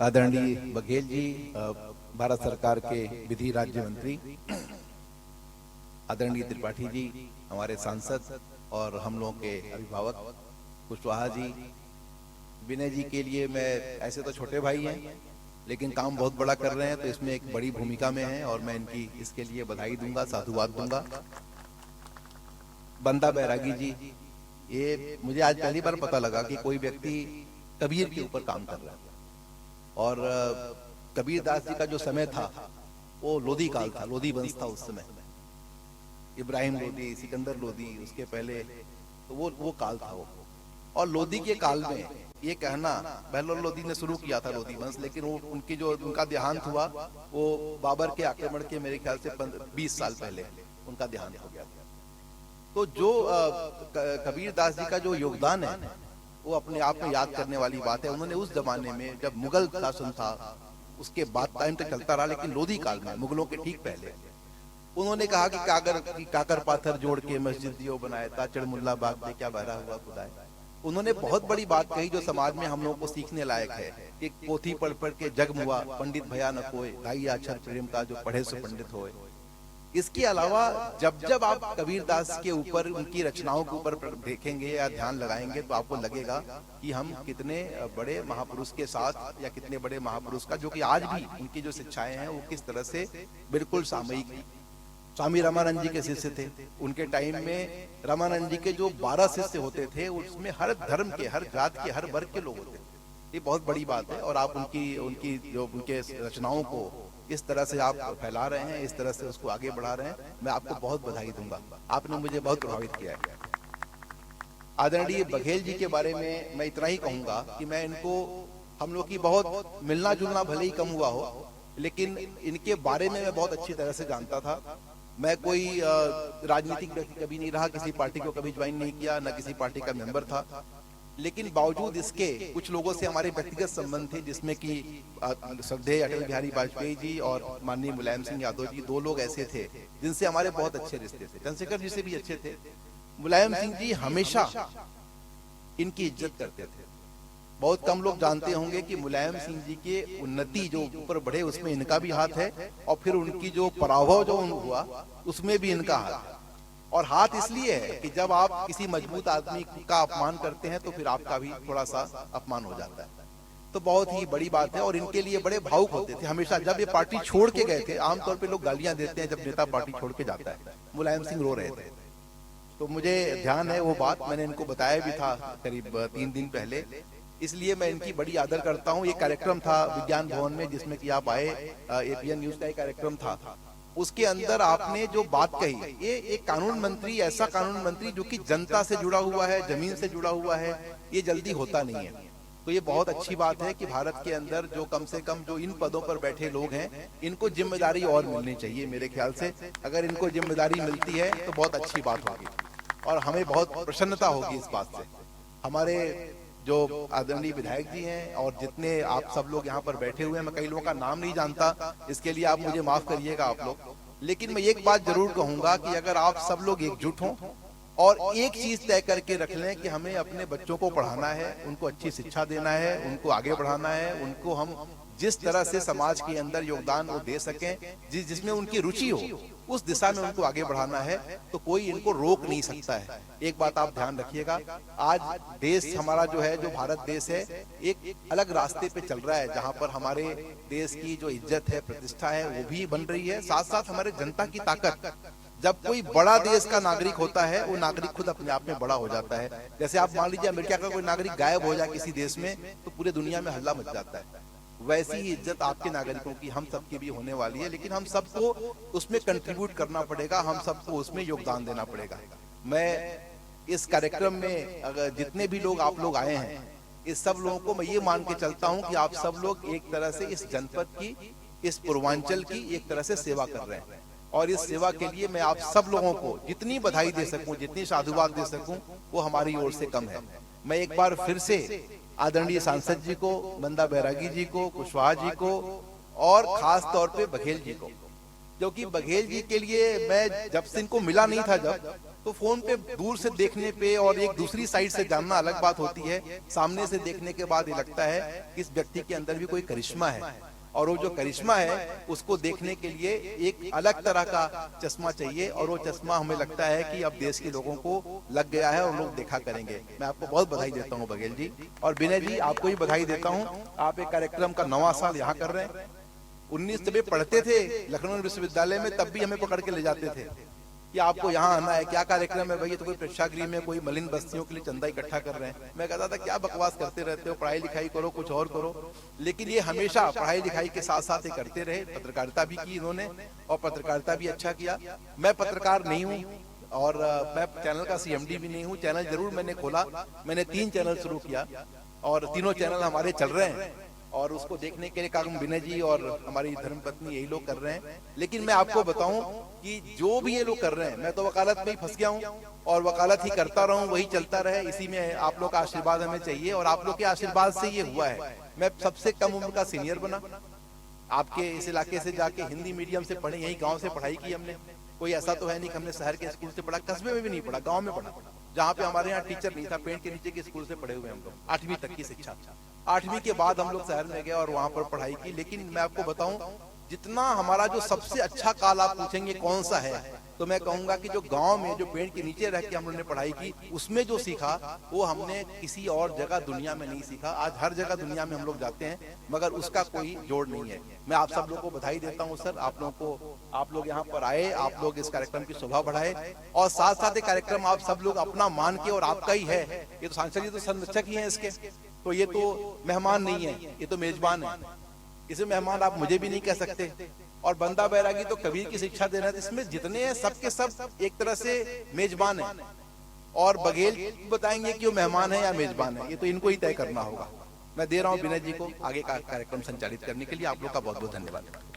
आदरणीय बघेल जी, भारत सरकार के विधि राज्य मंत्री, आदरणीय त्रिपाठी जी, हमारे सांसद और हम लोगों के अभिभावक कुशवाहा जी, विनय जी के लिए मैं ऐसे तो छोटे भाई हैं लेकिन काम बहुत बड़ा कर रहे हैं, तो इसमें एक बड़ी भूमिका में हैं और मैं इनकी इसके लिए बधाई दूंगा, साधुवाद दूंगा। बंदा बैरागी जी, ये मुझे आज पहली बार पता लगा कि कोई व्यक्ति कबीर के ऊपर काम कर रहा है। और कबीर दास जी का जो समय था वो लोधी काल था, लोधी वंश था उस समय, इब्राहिम लोधी, सिकंदर लोधी, उसके पहले तो वो काल था वो। और लोधी के काल में ये कहना, बहलोल लोधी ने शुरू किया था लोधी वंश, लेकिन वो उनका देहांत हुआ वो बाबर के आक्रमण के मेरे ख्याल से 20 साल पहले उनका देहांत हो गया। तो जो कबीर दास जी का जो योगदान है वो अपने आप में याद करने वाली बात है। उन्होंने उस जमाने में जब मुगल शासन था उसके बाद टाइम तक चलता रहा, लेकिन लोधी काल में मुगलों के ठीक पहले उन्होंने कहा कि काकर पाथर जोड़ के मस्जिद दियो बनाए, ताचड़ मुल्ला बाग पे क्या बहरा हुआ खुदाए। उन्होंने बहुत बड़ी बात कही जो समाज में हम लोगों को सीखने लायक है कि पोथी पढ़ पढ़ के जग मुआ, पंडित भया न कोय, गाई अक्षर प्रेम का जो पढ़े सो पंडित होए। इसके अलावा जब आप कबीर दास के ऊपर, उनकी रचनाओं के ऊपर देखेंगे या ध्यान लगाएंगे तो आपको लगेगा कि हम कितने बड़े महापुरुष के साथ, या कितने बड़े महापुरुष का, जो कि आज भी उनकी जो शिक्षाएं हैं वो किस तरह से बिल्कुल सामयिक है। स्वामी रामानंद जी के शिष्य थे, उनके टाइम में रामानंद जी के जो 12 शिष्य होते थे उसमें हर धर्म के, हर जात के, हर वर्ग के लोग होते थे। ये बहुत बड़ी बात है। और आप उनकी जो उनके रचनाओं को इस तरह से आप फैला रहे हैं, इस तरह से उसको आगे बढ़ा रहे हैं, मैं आपको बहुत बधाई दूंगा। आपने मुझे बहुत प्रभावित किया है। आदरणीय बघेल जी के बारे में मैं इतना ही कहूंगा कि मैं इनको, हम लोग की बहुत मिलना जुलना भले ही कम हुआ हो, लेकिन इनके बारे में मैं बहुत अच्छी तरह से जानता था। मैं कोई राजनीतिक व्यक्ति कभी नहीं रहा, किसी पार्टी को कभी ज्वाइन नहीं किया, न किसी पार्टी का मेंबर था, लेकिन बावजूद इसके कुछ लोगों से हमारे व्यक्तिगत संबंध थे, जिसमें कि श्रद्धेय अटल बिहारी वाजपेयी जी और माननीय मुलायम सिंह यादव जी, दो लोग ऐसे थे जिनसे हमारे बहुत अच्छे रिश्ते थे। चंद्रशेखर जी से भी अच्छे थे। मुलायम सिंह जी हमेशा इनकी इज्जत करते थे। बहुत कम लोग जानते होंगे कि मुलायम सिंह जी के उन्नति जो ऊपर बढ़े उसमें इनका भी हाथ है, और फिर उनकी जो पराभव जो हुआ उसमें भी इनका हाथ है। और हाथ इसलिए है कि जब आप किसी मजबूत आदमी का अपमान करते हैं तो फिर आपका भी थोड़ा सा अपमान हो जाता है। तो बहुत ही बड़ी बात है। और इनके लिए बड़े भावुक होते थे हमेशा। जब ये पार्टी छोड़ के गए थे, आमतौर पे लोग गालियां देते हैं जब नेता पार्टी छोड़ के जाता है, मुलायम सिंह रो रहे थे। तो मुझे ध्यान है वो बात, मैंने इनको बताया भी था करीब 3 दिन पहले, इसलिए मैं इनकी बड़ी आदर करता हूँ। एक कार्यक्रम था विज्ञान भवन में जिसमें कि आप आए, एपीएन न्यूज का एक कार्यक्रम था, उसके अंदर आपने जो बात कही, ये एक कानून मंत्री, ऐसा कानून मंत्री जो कि जनता से जुड़ा हुआ है, जमीन से जुड़ा हुआ है, ये जल्दी होता नहीं है। तो ये बहुत अच्छी बात है कि भारत के अंदर जो कम से कम जो इन पदों पर बैठे लोग हैं, इनको जिम्मेदारी और मिलनी चाहिए। मेरे ख्याल से अगर इनको जिम्मेदारी मिलती है तो बहुत अच्छी बात होगी और हमें बहुत प्रसन्नता होगी इस बात से। हमारे जो आदरणीय विधायक जी हैं और जितने आप सब लोग यहाँ पर बैठे हुए हैं, मैं कई लोगों का नाम नहीं जानता, इसके लिए आप मुझे माफ करिएगा आप लोग, लेकिन मैं एक बात जरूर कहूंगा कि अगर आप सब लोग एकजुट हों और एक चीज तय करके रख लें कि हमें अपने बच्चों को पढ़ाना है, उनको अच्छी शिक्षा देना है, उनको आगे बढ़ाना है, उनको हम जिस तरह से समाज के अंदर योगदान वो दे सकें, जिसमें उनकी रुचि हो, उस दिशा में उनको आगे बढ़ाना है, तो कोई इनको रोक नहीं सकता है। एक बात आप ध्यान रखिएगा, आज देश हमारा जो है, जो भारत देश है, एक अलग रास्ते पे चल रहा है, जहां पर हमारे देश की जो इज्जत है, प्रतिष्ठा है, वो भी बन रही है। साथ साथ हमारे जनता की ताकत, जब कोई बड़ा देश का नागरिक होता है, वो नागरिक खुद अपने आप में बड़ा हो जाता है। जैसे आप मान लीजिए अमेरिका का कोई नागरिक गायब हो जाए किसी देश में तो पूरे दुनिया में हल्ला मच जाता है। वैसी ही इज्जत आपके नागरिकों की हम सबकी भी होने वाली है, लेकिन हम सबको उसमें कंट्रीब्यूट करना पड़ेगा, हम सबको उसमें योगदान देना पड़ेगा। मैं इस कार्यक्रम में अगर जितने भी लोग आप लोग आए हैं, इस सब लोगों को मैं ये मान के चलता हूं कि आप सब लोग एक तरह से इस जनपद की, इस पूर्वांचल की एक तरह से सेवा कर रहे हैं, और इस सेवा के लिए मैं आप सब लोगों को जितनी बधाई दे सकूं, जितनी साधुवाद दे सकूं, वो हमारी ओर से कम है। मैं एक बार फिर से आदरणीय सांसद जी को, बंदा बैरागी जी को, कुशवाहा जी को और खास तौर पे बघेल जी को क्योंकि बघेल जी के लिए मैं जब से इनको मिला नहीं था जब, तो फोन पे दूर से देखने पे और एक दूसरी साइड से जानना अलग बात होती है। सामने से देखने के बाद ये लगता है कि इस व्यक्ति के अंदर भी कोई करिश्मा है, और वो जो करिश्मा है उसको देखने के लिए एक अलग तरह का चश्मा चाहिए, और वो चश्मा हमें लगता है कि अब देश के लोगों को लग गया है और लोग देखा करेंगे। मैं आपको बहुत बधाई देता हूँ बघेल जी, और विनय जी आपको भी बधाई देता हूँ। आप एक कार्यक्रम का 9वां साल यहाँ कर रहे हैं। 19 जब पढ़ते थे लखनऊ विश्वविद्यालय में, तब भी हमें पकड़ के ले जाते थे कि आपको यहाँ आना है, क्या कार्यक्रम है भाई, ये तो कोई प्रेक्षागृह में कोई मलिन बस्तियों के लिए चंदा इकट्ठा कर रहे हैं। मैं कहता था क्या बकवास करते रहते हो, पढ़ाई लिखाई करो, कुछ और करो। लेकिन ये हमेशा पढ़ाई लिखाई के साथ साथ ये करते रहे। पत्रकारिता भी की इन्होंने, और पत्रकारिता भी अच्छा किया। मैं पत्रकार नहीं हूँ, और मैं चैनल का CMD भी नहीं हूँ। चैनल जरूर मैंने खोला, मैंने 3 चैनल शुरू किया, और तीनों चैनल हमारे चल रहे हैं, और उसको देखने के लिए काम विनय जी और हमारी धर्मपत्नी यही लोग कर रहे हैं। लेकिन मैं आपको बताऊं कि जो भी ये लोग कर रहे हैं, मैं तो वकालत में ही फंस गया हूं, और वकालत ही करता रहूं, वही चलता रहे। इसी में आप लोग का आशीर्वाद हमें चाहिए, और आप लोग के आशीर्वाद से ये हुआ है। मैं सबसे कम उम्र का सीनियर बना, आपके इस इलाके से जाके हिंदी मीडियम से पढ़े, यही गाँव से पढ़ाई की हमने। कोई ऐसा तो है नहीं कि हमने शहर के स्कूल से पढ़ा, कस्बे में भी नहीं पढ़ा, गाँव में पढ़ा, जहाँ पे हमारे यहाँ टीचर नहीं था। पेड़ के नीचे के स्कूल से पढ़े हुए हम लोग, 8वीं तक की शिक्षा। 8वीं के बाद हम लोग शहर में गए और वहां पर पढ़ाई की। लेकिन मैं आपको बताऊं, जितना हमारा जो सबसे अच्छा काल आप पूछेंगे कौन सा है, तो मैं कहूंगा कि जो गांव में जो पेड़ के नीचे रह के हम लोगों ने पढ़ाई की, उसमें जो सीखा वो हमने किसी और जगह दुनिया में नहीं सीखा। आज हर जगह दुनिया में हम लोग जाते हैं, मगर उसका कोई जोड़ नहीं है। मैं आप सब लोग को बधाई देता हूं सर, आप लोगों को, आप लोग यहाँ पर आए, आप लोग इस कार्यक्रम की शोभा बढ़ाए, और साथ साथ ये कार्यक्रम आप सब लोग अपना मान के, और आपका ही है, ये तो सांसद जी तो संरक्षक ही है इसके, तो ये तो मेहमान नहीं है, ये तो मेजबान है। इसे मेहमान आप मुझे भी नहीं कह सकते। और बंदा बैरागी तो कबीर की शिक्षा दे रहे हैं, इसमें जितने हैं सबके सब एक तरह से मेजबान है। और बघेल बताएंगे कि वो मेहमान है या मेजबान है, ये तो इनको ही तय करना होगा। मैं दे रहा हूँ विनय जी को आगे का कार्यक्रम संचालित करने के लिए। आप लोग का बहुत बहुत धन्यवाद।